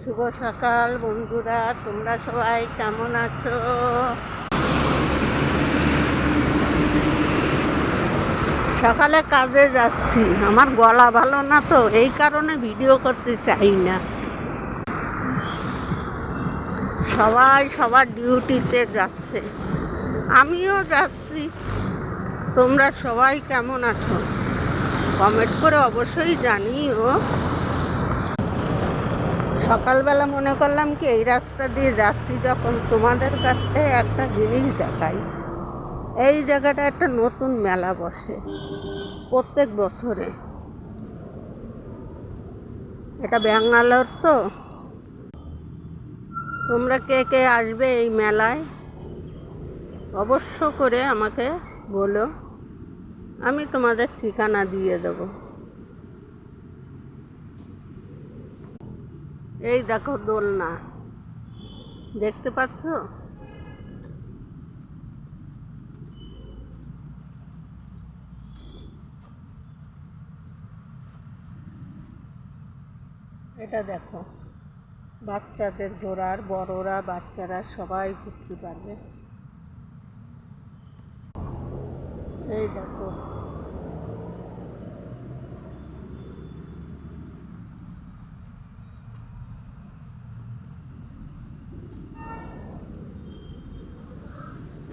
শুভ সকাল বন্ধুরা, তোমরা সবাই কেমন আছো? সকালে কাজে যাচ্ছি, আমার গলা ভালো না তো, এই কারণে ভিডিও করতে চাই না। সবাই সবার ডিউটিতে যাচ্ছে, আমিও যাচ্ছি। তোমরা সবাই কেমন আছো কমেন্ট করে অবশ্যই জানিও। সকালবেলা মনে করলাম কি এই রাস্তা দিয়ে যাচ্ছি যখন তোমাদের কাছে একটা জিনিস দেখাই। এই জায়গাটা একটা নতুন মেলা বসে প্রত্যেক বছরে। এটা ব্যাঙ্গালোর তো। তোমরা কে কে আসবে এই মেলায় অবশ্য করে আমাকে বলো, আমি তোমাদের ঠিকানা দিয়ে দেবো। এই দেখো দোলনা, দেখতে পাচ্ছ? এটা দেখো, বাচ্চাদের ঘোরার, বড়রা বাচ্চারা সবাই ঘুরতে পারবে। এই দেখো,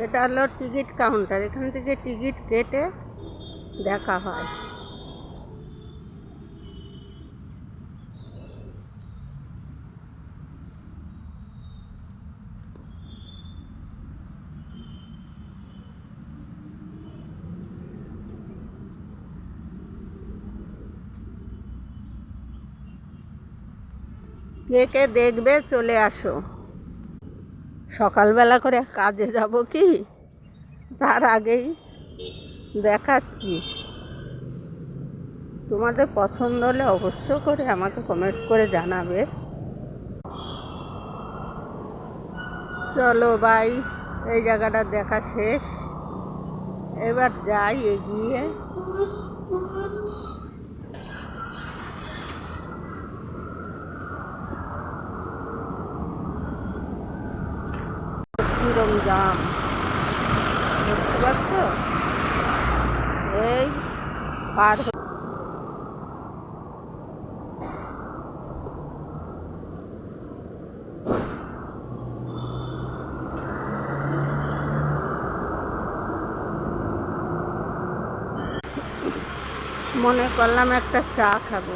এটা হলো টিকিট কাউন্টার, এখান থেকে টিকিট কেটে দেখা হয়। কে কে দেখবে চলে আসো। সকালবেলা করে কাজে যাব কি, তার আগেই দেখাচ্ছি। তোমাদের পছন্দ হলে অবশ্য করে আমাকে কমেন্ট করে জানাবে। চলো বাই, এই জায়গাটা দেখা শেষ, এবার যাই এগিয়ে। কিরম জাম দেখতে পাচ্ছ? এই পার মনে করলাম একটা চা খাবো।